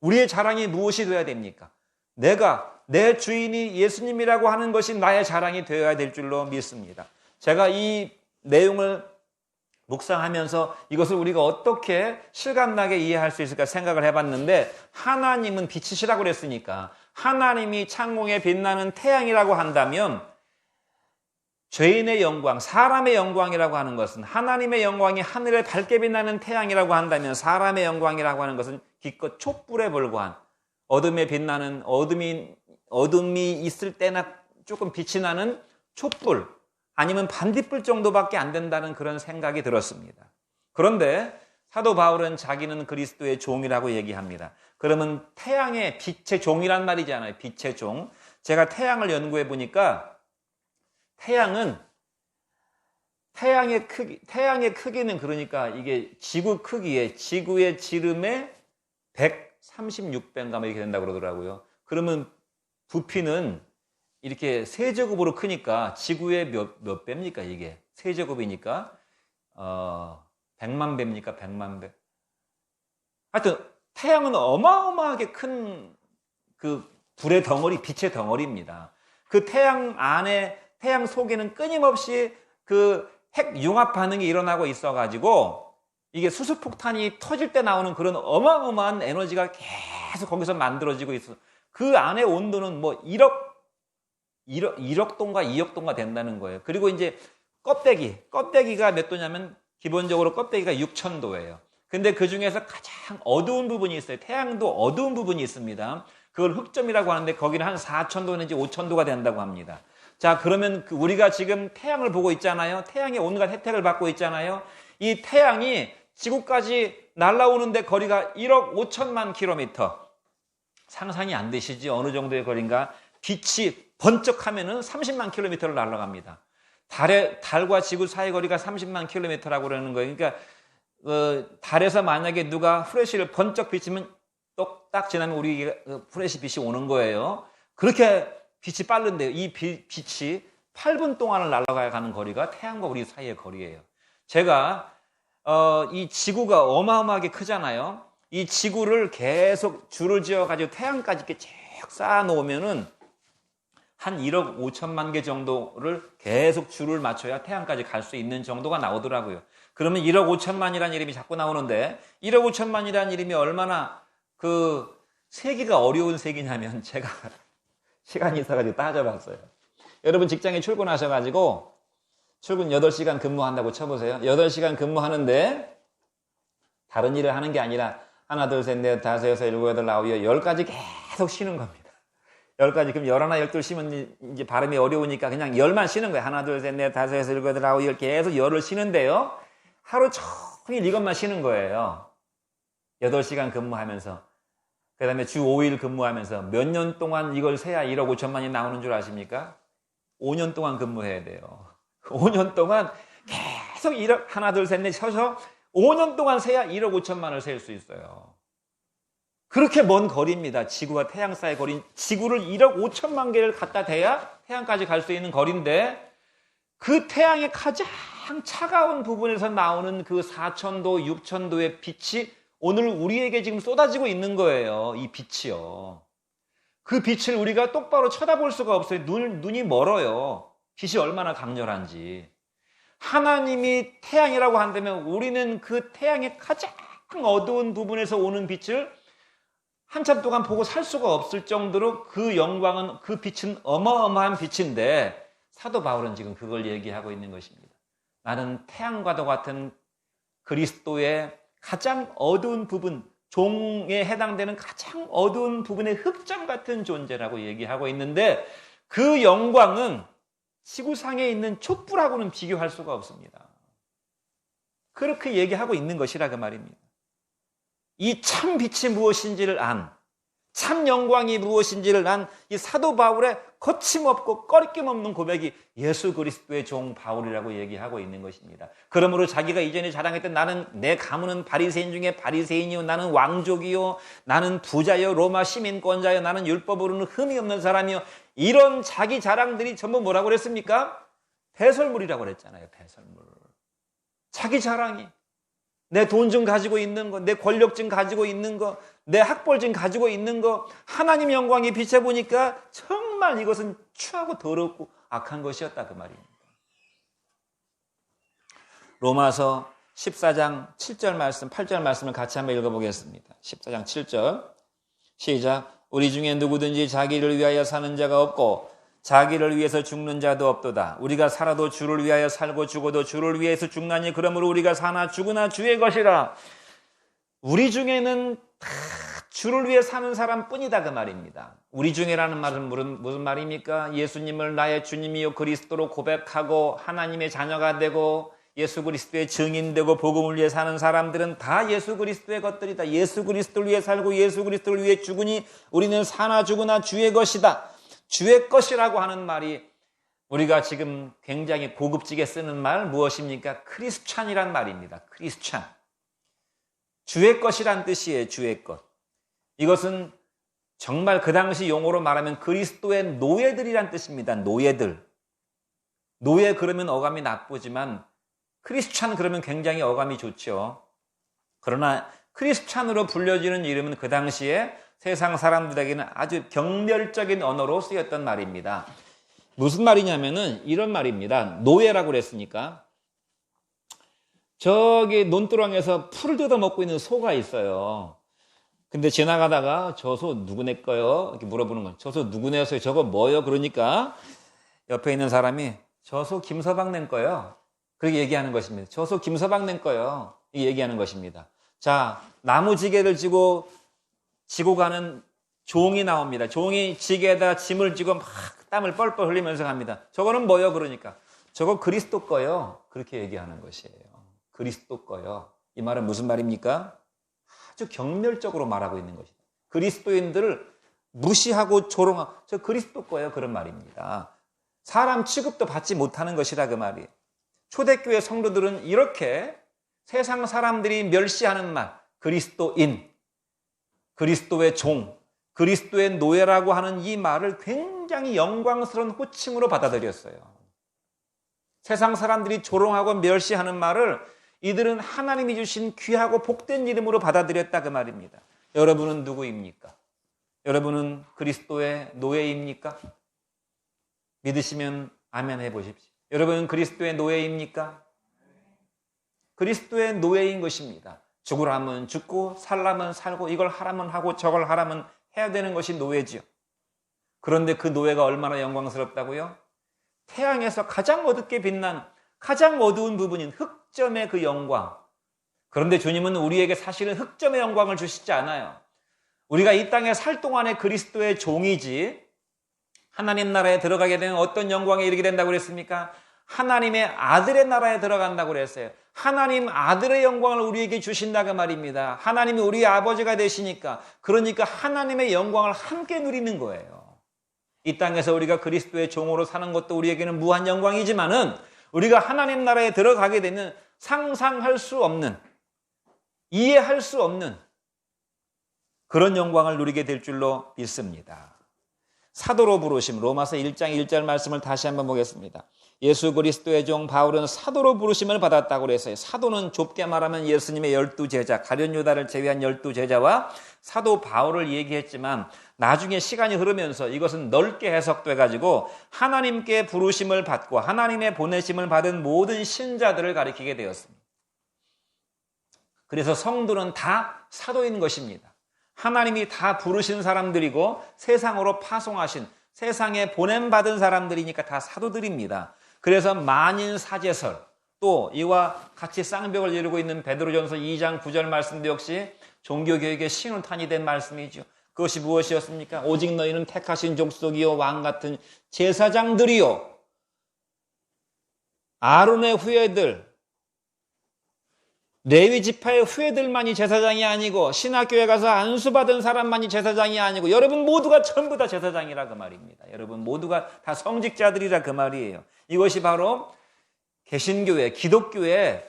우리의 자랑이 무엇이 되어야 됩니까? 내가 내 주인이 예수님이라고 하는 것이 나의 자랑이 되어야 될 줄로 믿습니다. 제가 이 내용을 묵상하면서 이것을 우리가 어떻게 실감나게 이해할 수 있을까 생각을 해봤는데, 하나님은 빛이시라고 그랬으니까 하나님이 창공에 빛나는 태양이라고 한다면 죄인의 영광, 사람의 영광이라고 하는 것은, 하나님의 영광이 하늘에 밝게 빛나는 태양이라고 한다면 사람의 영광이라고 하는 것은 기껏 촛불에 불과한 어둠에 빛나는, 어둠이 있을 때나 조금 빛이 나는 촛불 아니면 반딧불 정도밖에 안 된다는 그런 생각이 들었습니다. 그런데 사도 바울은 자기는 그리스도의 종이라고 얘기합니다. 그러면 태양의 빛의 종이란 말이잖아요. 빛의 종. 제가 태양을 연구해 보니까 태양의 크기는 그러니까 이게 지구 크기에, 지구의 지름의 136배인가 이렇게 된다고 그러더라고요. 그러면 부피는 이렇게 세제곱으로 크니까 지구의 몇 배입니까 이게? 세제곱이니까 100만 배입니까? 100만 배. 하여튼 태양은 어마어마하게 큰 그 불의 덩어리, 빛의 덩어리입니다. 그 태양 안에, 태양 속에는 끊임없이 그 핵 융합 반응이 일어나고 있어가지고 이게 수소폭탄이 터질 때 나오는 그런 어마어마한 에너지가 계속 거기서 만들어지고 있어. 그 안에 온도는 뭐 1억 도인가 2억 도인가 된다는 거예요. 그리고 이제 껍데기가 몇 도냐면 기본적으로 껍데기가 6,000도예요. 근데 그 중에서 가장 어두운 부분이 있어요. 태양도 어두운 부분이 있습니다. 그걸 흑점이라고 하는데 거기는 한 4,000도 내지 5,000도가 된다고 합니다. 자, 그러면 우리가 지금 태양을 보고 있잖아요. 태양의 온갖 혜택을 받고 있잖아요. 이 태양이 지구까지 날아오는데 거리가 1억 5천만 킬로미터. 상상이 안 되시지? 어느 정도의 거리인가? 빛이 번쩍하면은 30만 킬로미터를 날아갑니다. 달과 지구 사이 거리가 30만 킬로미터라고 그러는 거예요. 그러니까 달에서 만약에 누가 후레쉬를 번쩍 비치면 똑딱 지나면 우리 후레쉬 빛이 오는 거예요. 그렇게 빛이 빠른데요. 이 빛이 8분 동안을 날아가야 가는 거리가 태양과 우리 사이의 거리예요. 제가 이 지구가 어마어마하게 크잖아요. 이 지구를 계속 줄을 지어가지고 태양까지 이렇게 쭉 쌓아놓으면은 한 1억 5천만 개 정도를 계속 줄을 맞춰야 태양까지 갈 수 있는 정도가 나오더라고요. 그러면 1억 5천만이라는 이름이 자꾸 나오는데 1억 5천만이라는 이름이 얼마나 그 세기가 어려운 세기냐면 제가 시간이 있어가지고 따져봤어요. 여러분 직장에 출근하셔가지고 출근 8시간 근무한다고 쳐보세요. 8시간 근무하는데 다른 일을 하는 게 아니라 하나, 둘, 셋, 넷, 다섯, 여섯, 일곱, 여덟, 아홉, 10까지 계속 쉬는 겁니다. 10까지. 그럼 11, 12 쉬면 이제 발음이 어려우니까 그냥 10만 쉬는 거예요. 하나, 둘, 셋, 넷, 다섯, 여섯, 일곱, 여덟, 아홉, 10 계속 10을 쉬는데요. 하루 종일 이것만 쉬는 거예요. 8시간 근무하면서. 그 다음에 주 5일 근무하면서 몇 년 동안 이걸 세야 1억 5천만이 나오는 줄 아십니까? 5년 동안 근무해야 돼요. 5년 동안 계속 1억, 하나, 둘, 셋, 넷 쳐서 5년 동안 세야 1억 5천만을 셀 수 있어요. 그렇게 먼 거리입니다. 지구와 태양 사이의 거리. 지구를 1억 5천만 개를 갖다 대야 태양까지 갈 수 있는 거리인데 그 태양의 가장 차가운 부분에서 나오는 그 4천도, 6천도의 빛이 오늘 우리에게 지금 쏟아지고 있는 거예요. 이 빛이요. 그 빛을 우리가 똑바로 쳐다볼 수가 없어요. 눈이 멀어요. 빛이 얼마나 강렬한지. 하나님이 태양이라고 한다면 우리는 그 태양의 가장 어두운 부분에서 오는 빛을 한참 동안 보고 살 수가 없을 정도로 그 영광은, 그 빛은 어마어마한 빛인데 사도 바울은 지금 그걸 얘기하고 있는 것입니다. 나는 태양과도 같은 그리스도의 가장 어두운 부분, 종에 해당되는 가장 어두운 부분의 흑점 같은 존재라고 얘기하고 있는데 그 영광은 지구상에 있는 촛불하고는 비교할 수가 없습니다. 그렇게 얘기하고 있는 것이라 그 말입니다. 이 참 빛이 무엇인지를 참 영광이 무엇인지를 이 사도 바울의 거침없고 꺼리낌 없는 고백이 예수 그리스도의 종 바울이라고 얘기하고 있는 것입니다. 그러므로 자기가 이전에 자랑했던 나는 내 가문은 바리새인 중에 바리새인이요, 나는 왕족이요, 나는 부자요, 로마 시민권자요, 나는 율법으로는 흠이 없는 사람이요, 이런 자기 자랑들이 전부 뭐라고 그랬습니까? 배설물이라고 그랬잖아요. 배설물. 자기 자랑이. 내 돈 좀 가지고 있는 거, 내 권력 좀 가지고 있는 거, 내 학벌 좀 가지고 있는 거, 하나님 영광이 비춰보니까 정말 이것은 추하고 더럽고 악한 것이었다 그 말입니다. 로마서 14장 7절 말씀, 8절 말씀을 같이 한번 읽어보겠습니다. 14장 7절 시작. 우리 중에 누구든지 자기를 위하여 사는 자가 없고 자기를 위해서 죽는 자도 없도다. 우리가 살아도 주를 위하여 살고 죽어도 주를 위해서 죽나니 그러므로 우리가 사나 죽으나 주의 것이라. 우리 중에는 다 주를 위해 사는 사람뿐이다 그 말입니다. 우리 중에라는 말은 무슨 말입니까? 예수님을 나의 주님이요 그리스도로 고백하고 하나님의 자녀가 되고 예수 그리스도의 증인되고 복음을 위해 사는 사람들은 다 예수 그리스도의 것들이다. 예수 그리스도를 위해 살고 예수 그리스도를 위해 죽으니 우리는 사나 죽으나 주의 것이다. 주의 것이라고 하는 말이 우리가 지금 굉장히 고급지게 쓰는 말 무엇입니까? 크리스찬이란 말입니다. 크리스찬. 주의 것이란 뜻이에요. 주의 것. 이것은 정말 그 당시 용어로 말하면 그리스도의 노예들이란 뜻입니다. 노예들. 노예 그러면 어감이 나쁘지만 크리스찬 그러면 굉장히 어감이 좋죠. 그러나 크리스찬으로 불려지는 이름은 그 당시에 세상 사람들에게는 아주 경멸적인 언어로 쓰였던 말입니다. 무슨 말이냐면은 이런 말입니다. 노예라고 그랬으니까 저기 논두렁에서 풀을 뜯어먹고 있는 소가 있어요. 근데 지나가다가 저 소 누구네 거요? 이렇게 물어보는 거예요. 저 소 누구네 요? 저거 뭐요? 그러니까 옆에 있는 사람이 저 소 김서방 낸 거요. 그렇게 얘기하는 것입니다. 저 소 김서방 낸 거요. 이렇게 얘기하는 것입니다. 자, 나무지게를 지고 가는 종이 나옵니다. 종이 지게에다 짐을 지고 막 땀을 뻘뻘 흘리면서 갑니다. 저거는 뭐요? 그러니까 저거 그리스도 거요. 그렇게 얘기하는 것이에요. 그리스도 거요. 이 말은 무슨 말입니까? 아주 경멸적으로 말하고 있는 것이다. 그리스도인들을 무시하고 조롱하고 저 그리스도 거요. 그런 말입니다. 사람 취급도 받지 못하는 것이라 그 말이에요. 초대교회 성도들은 이렇게 세상 사람들이 멸시하는 말, 그리스도인, 그리스도의 종, 그리스도의 노예라고 하는 이 말을 굉장히 영광스러운 호칭으로 받아들였어요. 세상 사람들이 조롱하고 멸시하는 말을 이들은 하나님이 주신 귀하고 복된 이름으로 받아들였다 그 말입니다. 여러분은 누구입니까? 여러분은 그리스도의 노예입니까? 믿으시면 아멘 해보십시오. 여러분은 그리스도의 노예입니까? 그리스도의 노예인 것입니다. 죽으라면 죽고 살라면 살고 이걸 하라면 하고 저걸 하라면 해야 되는 것이 노예지요. 그런데 그 노예가 얼마나 영광스럽다고요? 태양에서 가장 어둡게 빛난 가장 어두운 부분인 흑점의 그 영광. 그런데 주님은 우리에게 사실은 흑점의 영광을 주시지 않아요. 우리가 이 땅에 살 동안에 그리스도의 종이지 하나님 나라에 들어가게 되면 어떤 영광에 이르게 된다고 그랬습니까? 하나님의 아들의 나라에 들어간다고 그랬어요. 하나님 아들의 영광을 우리에게 주신다고 말입니다. 하나님이 우리의 아버지가 되시니까, 그러니까 하나님의 영광을 함께 누리는 거예요. 이 땅에서 우리가 그리스도의 종으로 사는 것도 우리에게는 무한 영광이지만은 우리가 하나님 나라에 들어가게 되면 상상할 수 없는, 이해할 수 없는 그런 영광을 누리게 될 줄로 믿습니다. 사도로 부르심, 로마서 1장 1절 말씀을 다시 한번 보겠습니다. 예수 그리스도의 종 바울은 사도로 부르심을 받았다고 그랬어요. 사도는 좁게 말하면 예수님의 12제자, 가룟 유다를 제외한 12제자와 사도 바울을 얘기했지만, 나중에 시간이 흐르면서 이것은 넓게 해석돼 가지고 하나님께 부르심을 받고 하나님의 보내심을 받은 모든 신자들을 가리키게 되었습니다. 그래서 성도는 다 사도인 것입니다. 하나님이 다 부르신 사람들이고 세상으로 파송하신, 세상에 보냄받은 사람들이니까 다 사도들입니다. 그래서 만인 사제설, 또 이와 같이 쌍벽을 이루고 있는 베드로전서 2장 9절 말씀도 역시 종교교육의 신호탄이 된 말씀이죠. 그것이 무엇이었습니까? 오직 너희는 택하신 족속이요 왕같은 제사장들이요, 아론의 후예들, 레위 지파의 후예들만이 제사장이 아니고, 신학교에 가서 안수받은 사람만이 제사장이 아니고, 여러분 모두가 전부 다 제사장이라 그 말입니다. 여러분 모두가 다 성직자들이라 그 말이에요. 이것이 바로 개신교회, 기독교의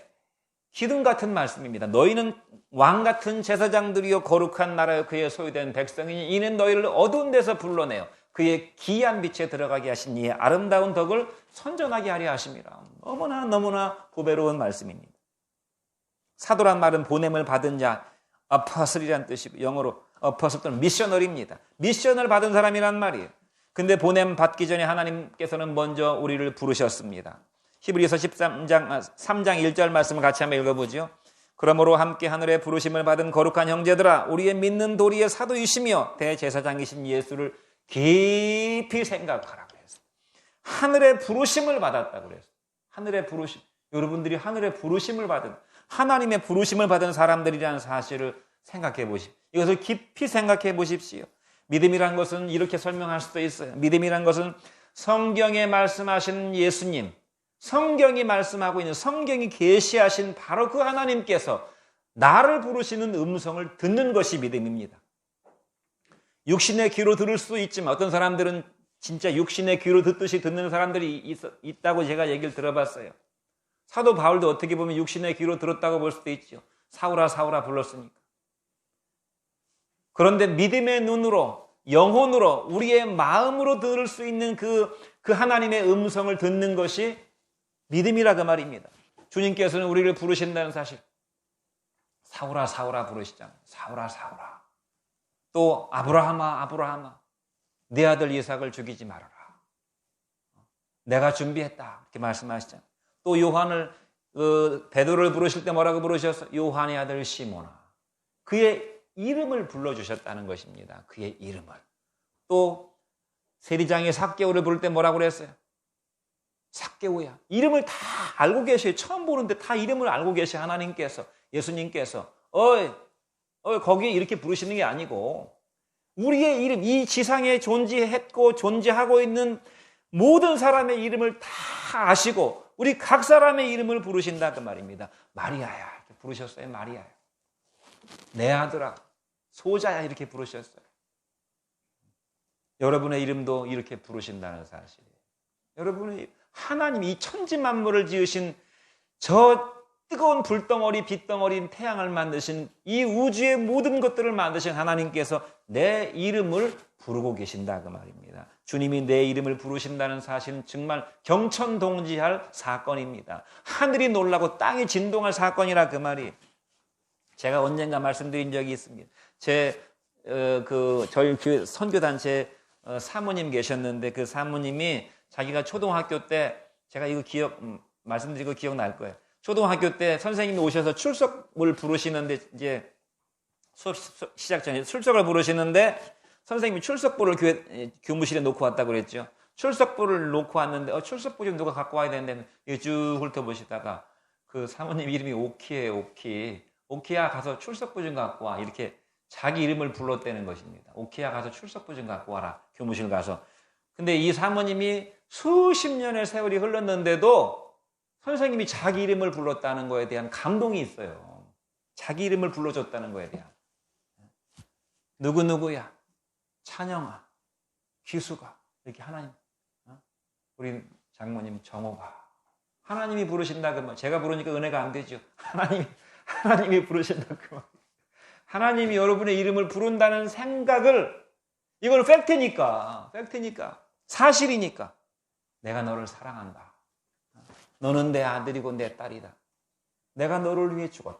기둥 같은 말씀입니다. 너희는 왕같은 제사장들이요 거룩한 나라여 그의 소유된 백성이니 이는 너희를 어두운 데서 불러내어 그의 기이한 빛에 들어가게 하신 이의 아름다운 덕을 선전하게 하려 하심이라. 너무나 보배로운 말씀입니다. 사도란 말은 보냄을 받은 자, 어퍼슬이란 뜻이고, 영어로 어퍼슬 또는 미셔널입니다. 미션을 받은 사람이란 말이에요. 근데 보냄 받기 전에 하나님께서는 먼저 우리를 부르셨습니다. 히브리서 3장 1절 말씀을 같이 한번 읽어보죠. 그러므로 함께 하늘의 부르심을 받은 거룩한 형제들아, 우리의 믿는 도리의 사도이시며 대제사장이신 예수를 깊이 생각하라 그랬어요. 하늘의 부르심을 받았다고 그랬어요. 하늘의 부르심. 여러분들이 하늘의 부르심을 받은, 하나님의 부르심을 받은 사람들이라는 사실을 생각해 보십시오. 이것을 깊이 생각해 보십시오. 믿음이란 것은 이렇게 설명할 수도 있어요. 믿음이란 것은 성경에 말씀하신 예수님, 성경이 말씀하고 있는, 성경이 계시하신 바로 그 하나님께서 나를 부르시는 음성을 듣는 것이 믿음입니다. 육신의 귀로 들을 수도 있지만 어떤 사람들은 진짜 육신의 귀로 듣듯이 듣는 사람들이 있다고 제가 얘기를 들어봤어요. 사도 바울도 어떻게 보면 육신의 귀로 들었다고 볼 수도 있죠. 사울아 사울아 불렀으니까. 그런데 믿음의 눈으로, 영혼으로, 우리의 마음으로 들을 수 있는 그 하나님의 음성을 듣는 것이 믿음이라 그 말입니다. 주님께서는 우리를 부르신다는 사실. 사울아 사울아 부르시잖아요. 사울아 사울아. 또 아브라함아 아브라함아, 내 아들 이삭을 죽이지 말아라. 내가 준비했다. 이렇게 말씀하시잖아요. 또 요한을, 베드로를 부르실 때 뭐라고 부르셨어요? 요한의 아들 시몬아. 그의 이름을 불러주셨다는 것입니다. 그의 이름을. 또 세리장의 삭개오를 부를 때 뭐라고 그랬어요? 삭개오야. 이름을 다 알고 계셔요. 처음 보는데 다 이름을 알고 계셔. 하나님께서, 예수님께서. 거기에 이렇게 부르시는 게 아니고, 우리의 이름, 이 지상에 존재했고 존재하고 있는 모든 사람의 이름을 다 아시고 우리 각 사람의 이름을 부르신다 그 말입니다. 마리아야 이렇게 부르셨어요. 마리아야. 내 아들아, 소자야 이렇게 부르셨어요. 여러분의 이름도 이렇게 부르신다는 사실이에요. 여러분의 하나님이 이 천지 만물을 지으신, 저 뜨거운 불덩어리, 빛덩어리, 태양을 만드신, 이 우주의 모든 것들을 만드신 하나님께서 내 이름을 부르고 계신다 그 말입니다. 주님이 내 이름을 부르신다는 사실은 정말 경천동지할 사건입니다. 하늘이 놀라고 땅이 진동할 사건이라 그 말이. 제가 언젠가 말씀드린 적이 있습니다. 저희 교회 선교단체 사모님 계셨는데, 그 사모님이 자기가 초등학교 때, 제가 이거 말씀드리고 기억날 거예요. 초등학교 때 선생님이 오셔서 출석을 부르시는데, 이제 수업 시작 전에 출석을 부르시는데, 선생님이 출석부를 교무실에 놓고 왔다고 그랬죠. 출석부를 놓고 왔는데, 출석부 좀 누가 갖고 와야 되는데, 쭉 훑어보시다가, 그 사모님 이름이 오키예요, 오키. 오키야 가서 출석부 좀 갖고 와. 이렇게 자기 이름을 불렀다는 것입니다. 오키야 가서 출석부 좀 갖고 와라. 교무실 가서. 근데 이 사모님이 수십 년의 세월이 흘렀는데도 선생님이 자기 이름을 불렀다는 거에 대한 감동이 있어요. 자기 이름을 불러줬다는 거에 대한. 누구누구야, 찬영아, 기수가, 이렇게 하나님, 우리 장모님 정호가. 하나님이 부르신다 그러면 제가 부르니까 은혜가 안 되죠. 하나님이 부르신다 그러면. 하나님이 여러분의 이름을 부른다는 생각을, 이건 팩트니까, 사실이니까. 내가 너를 사랑한다. 너는 내 아들이고 내 딸이다. 내가 너를 위해 죽었다.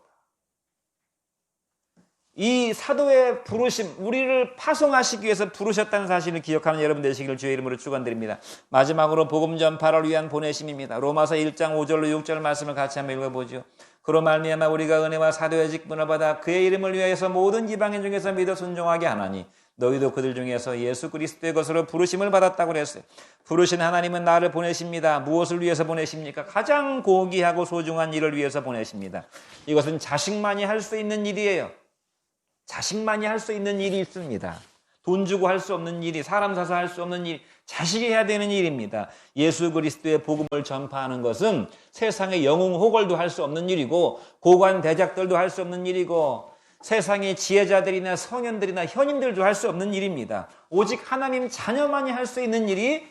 이 사도의 부르심, 우리를 파송하시기 위해서 부르셨다는 사실을 기억하는 여러분 되시기를 주의 이름으로 축원드립니다. 마지막으로 복음 전파를 위한 보내심입니다. 로마서 1장 5절로 6절 말씀을 같이 한번 읽어보죠. 그로 말미암아 우리가 은혜와 사도의 직분을 받아 그의 이름을 위하여서 모든 지방인 중에서 믿어 순종하게 하나니 너희도 그들 중에서 예수 그리스도의 것으로 부르심을 받았다고 그랬어요. 부르신 하나님은 나를 보내십니다. 무엇을 위해서 보내십니까? 가장 고귀하고 소중한 일을 위해서 보내십니다. 이것은 자식만이 할 수 있는 일이에요. 자식만이 할 수 있는 일이 있습니다. 돈 주고 할 수 없는 일이, 사람 사서 할 수 없는 일, 자식이 해야 되는 일입니다. 예수 그리스도의 복음을 전파하는 것은 세상의 영웅 호걸도 할 수 없는 일이고 고관 대작들도 할 수 없는 일이고 세상의 지혜자들이나 성현들이나 현인들도 할 수 없는 일입니다. 오직 하나님 자녀만이 할 수 있는 일이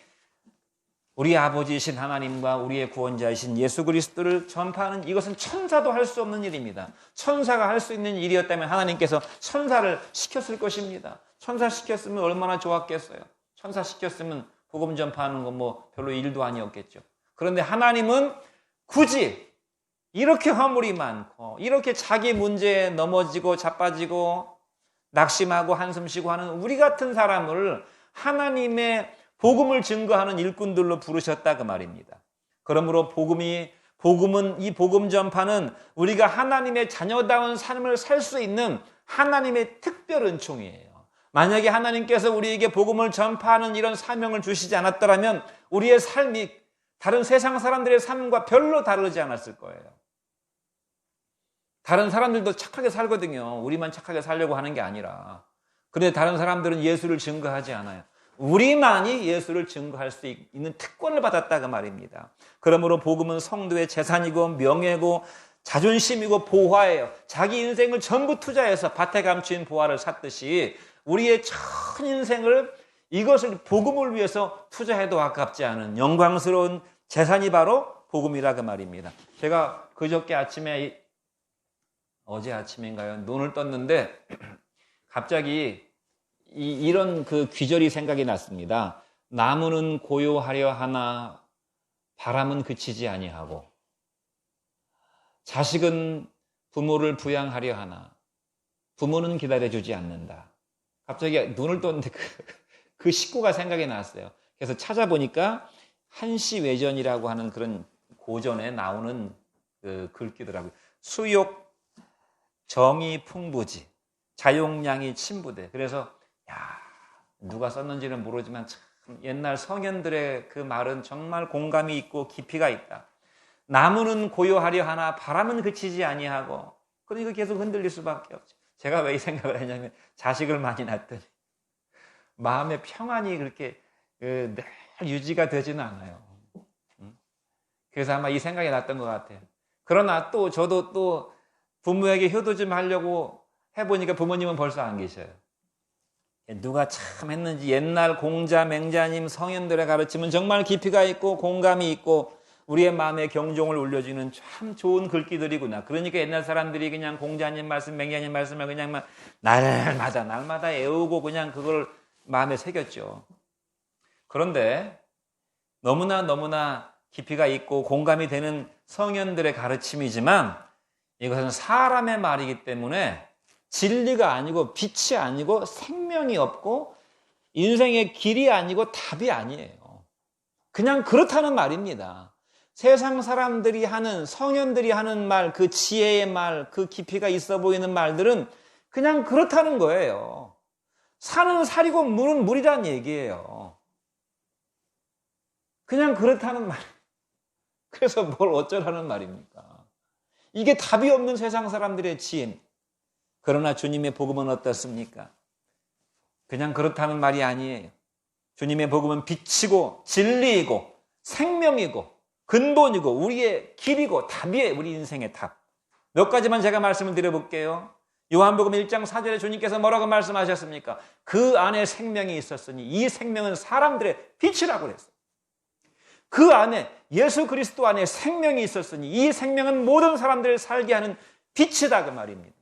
우리 아버지이신 하나님과 우리의 구원자이신 예수 그리스도를 전파하는, 이것은 천사도 할 수 없는 일입니다. 천사가 할 수 있는 일이었다면 하나님께서 천사를 시켰을 것입니다. 천사 시켰으면 얼마나 좋았겠어요. 천사 시켰으면 복음 전파하는 건 뭐 별로 일도 아니었겠죠. 그런데 하나님은 굳이 이렇게 허물이 많고 이렇게 자기 문제에 넘어지고 자빠지고 낙심하고 한숨 쉬고 하는 우리 같은 사람을 하나님의 복음을 증거하는 일꾼들로 부르셨다 그 말입니다. 그러므로 복음은 이 복음 전파는 우리가 하나님의 자녀다운 삶을 살 수 있는 하나님의 특별 은총이에요. 만약에 하나님께서 우리에게 복음을 전파하는 이런 사명을 주시지 않았더라면 우리의 삶이 다른 세상 사람들의 삶과 별로 다르지 않았을 거예요. 다른 사람들도 착하게 살거든요. 우리만 착하게 살려고 하는 게 아니라. 그런데 다른 사람들은 예수를 증거하지 않아요. 우리만이 예수를 증거할 수 있는 특권을 받았다 그 말입니다. 그러므로 복음은 성도의 재산이고 명예고 자존심이고 보화예요. 자기 인생을 전부 투자해서 밭에 감추인 보화를 샀듯이 우리의 전 인생을 이것을 복음을 위해서 투자해도 아깝지 않은 영광스러운 재산이 바로 복음이라 그 말입니다. 제가 그저께 아침에, 어제 아침인가요? 눈을 떴는데 갑자기 이런 그 귀절이 생각이 났습니다. 나무는 고요하려 하나 바람은 그치지 아니하고 자식은 부모를 부양하려 하나 부모는 기다려주지 않는다. 갑자기 눈을 떴는데 그 식구가 생각이 났어요. 그래서 찾아보니까 한시외전이라고 하는 그런 고전에 나오는 그 글귀더라고요. 수욕 정의 풍부지 자용량이 침부대. 그래서 누가 썼는지는 모르지만 참 옛날 성현들의 그 말은 정말 공감이 있고 깊이가 있다. 나무는 고요하려 하나 바람은 그치지 아니하고. 그러니까 계속 흔들릴 수밖에 없죠. 제가 왜 이 생각을 했냐면 자식을 많이 낳았더니 마음의 평안이 그렇게 늘 유지가 되지는 않아요. 그래서 아마 이 생각이 났던 것 같아요. 그러나 또 저도 또 부모에게 효도 좀 하려고 해보니까 부모님은 벌써 안 계셔요. 누가 참 했는지 옛날 공자, 맹자님, 성현들의 가르침은 정말 깊이가 있고 공감이 있고 우리의 마음에 경종을 울려주는 참 좋은 글귀들이구나. 그러니까 옛날 사람들이 그냥 공자님 말씀, 맹자님 말씀을 그냥 막 날마다 애우고 그냥 그걸 마음에 새겼죠. 그런데 너무나 깊이가 있고 공감이 되는 성현들의 가르침이지만 이것은 사람의 말이기 때문에 진리가 아니고 빛이 아니고 생명이 없고 인생의 길이 아니고 답이 아니에요. 그냥 그렇다는 말입니다. 세상 사람들이 하는, 성현들이 하는 말, 그 지혜의 말, 그 깊이가 있어 보이는 말들은 그냥 그렇다는 거예요. 산은 산이고 물은 물이란 얘기예요. 그냥 그렇다는 말. 그래서 뭘 어쩌라는 말입니까? 이게 답이 없는 세상 사람들의 지혜. 그러나 주님의 복음은 어떻습니까? 그냥 그렇다는 말이 아니에요. 주님의 복음은 빛이고 진리이고 생명이고 근본이고 우리의 길이고 답이에요. 우리 인생의 답. 몇 가지만 제가 말씀을 드려볼게요. 요한복음 1장 4절에 주님께서 뭐라고 말씀하셨습니까? 그 안에 생명이 있었으니 이 생명은 사람들의 빛이라고 그랬어요. 그 안에 예수 그리스도 안에 생명이 있었으니 이 생명은 모든 사람들을 살게 하는 빛이다 그 말입니다.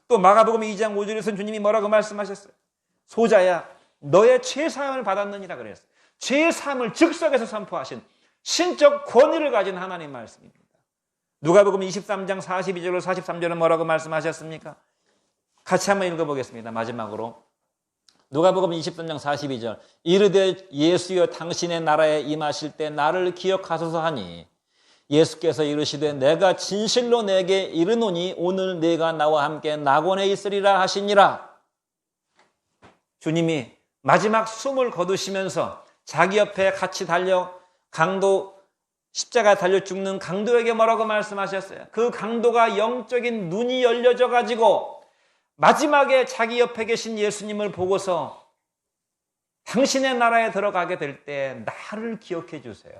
또 마가복음 2장 5절에서는 주님이 뭐라고 말씀하셨어요? 소자야 너의 죄사함을 받았느니라 그랬어요. 죄사함을 즉석에서 선포하신 신적 권위를 가진 하나님 말씀입니다. 누가복음 23장 42절로 43절은 뭐라고 말씀하셨습니까? 같이 한번 읽어보겠습니다. 마지막으로 누가복음 23장 42절 이르되 예수여 당신의 나라에 임하실 때 나를 기억하소서 하니 예수께서 이르시되 내가 진실로 내게 이르노니 오늘 네가 나와 함께 낙원에 있으리라 하시니라. 주님이 마지막 숨을 거두시면서 자기 옆에 같이 달려 강도 십자가 달려 죽는 강도에게 뭐라고 말씀하셨어요? 그 강도가 영적인 눈이 열려져 가지고 마지막에 자기 옆에 계신 예수님을 보고서 당신의 나라에 들어가게 될 때 나를 기억해 주세요.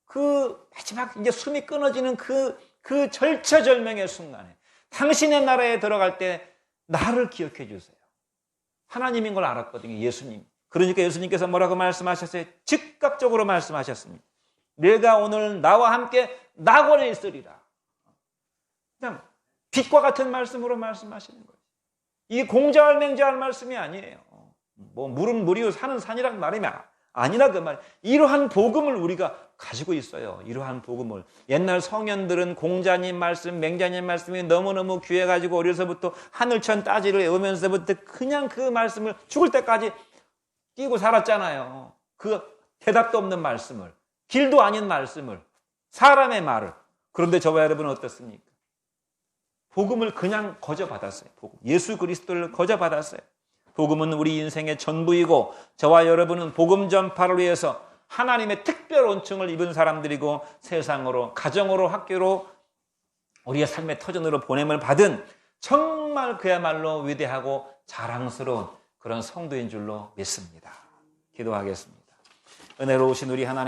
그 마지막 이제 숨이 끊어지는 그 절체절명의 순간에 당신의 나라에 들어갈 때 나를 기억해 주세요. 하나님인 걸 알았거든요. 예수님. 그러니까 예수님께서 뭐라고 말씀하셨어요? 즉각적으로 말씀하셨습니다. 내가 오늘 나와 함께 낙원에 있으리라. 그냥 빛과 같은 말씀으로 말씀하시는 거예요. 이게 공자할 맹자할 말씀이 아니에요. 뭐 물은 물이요 산은 산이란 말이 아니라 그 말. 이러한 복음을 우리가 가지고 있어요. 이러한 복음을. 옛날 성현들은 공자님 말씀, 맹자님 말씀이 너무너무 귀해가지고 어려서부터 하늘천 따지를 외우면서부터 그냥 그 말씀을 죽을 때까지 끼고 살았잖아요. 그 대답도 없는 말씀을, 길도 아닌 말씀을, 사람의 말을. 그런데 저와 여러분은 어떻습니까? 복음을 그냥 거저받았어요. 예수 그리스도를 거저받았어요. 복음은 우리 인생의 전부이고 저와 여러분은 복음 전파를 위해서 하나님의 특별 온청을 입은 사람들이고 세상으로, 가정으로, 학교로 우리의 삶의 터전으로 보냄을 받은 정말 그야말로 위대하고 자랑스러운 그런 성도인 줄로 믿습니다. 기도하겠습니다. 은혜로우신 우리 하나님